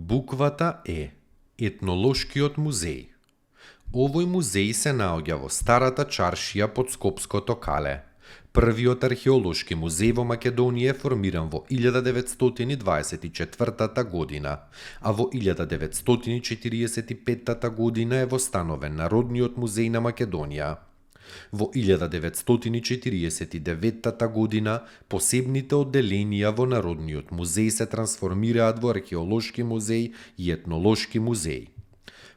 Буквата Е. Етнолошкиот музеј. Овој музеј се наоѓа во старата чаршија под Скопското кале. Првиот археолошки музеј во Македонија е формиран во 1924 година, а во 1945 година е востановен Народниот музеј на Македонија. Во 1949 година посебните одделенија во Народниот музеј се трансформираат во археолошки музеј и етнолошки музеј.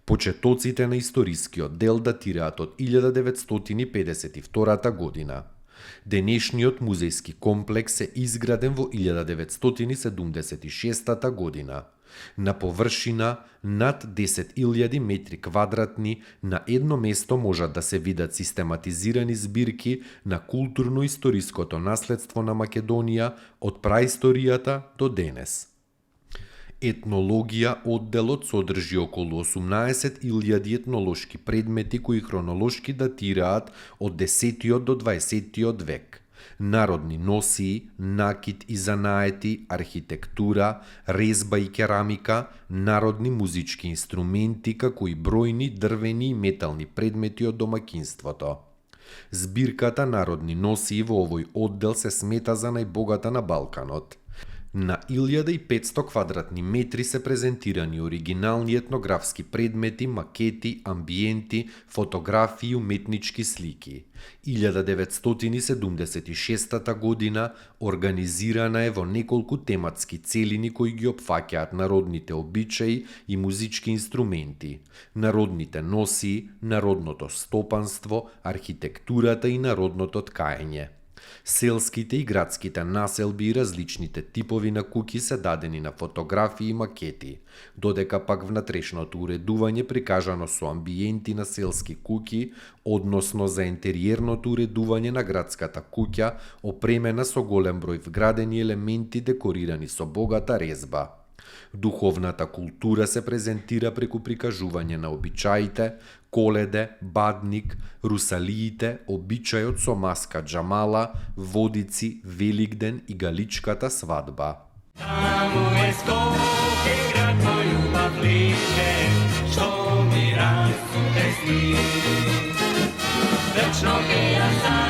Почетоците на историскиот дел датираат од 1952 година. Денешниот музејски комплекс е изграден во 1976 година. На површина над 10.000 метри квадратни на едно место можат да се видат систематизирани збирки на културно-историското наследство на Македонија од праисторијата до денес. Етнологија одделот содржи околу 18.000 етнолошки предмети кои хронолошки датираат од 10 до 20 век. Народни носии, накит и занаети, архитектура, резба и керамика, народни музички инструменти, како и бројни дрвени и метални предмети од домаќинството. Збирката народни носии во овој оддел се смета за најбогата на Балканот. На 1500 квадратни метри се презентирани оригинални етнографски предмети, макети, амбиенти, фотографии и уметнички слики. 1976 година организирана е во неколку тематски целини кои ги опфаќаат народните обичаи и музички инструменти, народните носии, народното стопанство, архитектурата и народното ткаење. Селските и градските населби и различните типови на куќи се дадени на фотографии и макети, додека пак внатрешното уредување прикажано со амбиенти на селски куќи, односно за интериерното уредување на градската куќа, опремена со голем број вградени елементи декорирани со богата резба. Духовната култура се презентира преку прикажување на обичаите, Коледе, Бадник, Русалиите, обичајот со маска Джамала, Водици, Великден и Галичката свадба. Таму е Скопје, град мој љубав лише, што ми расте сни. Вечно ќе ја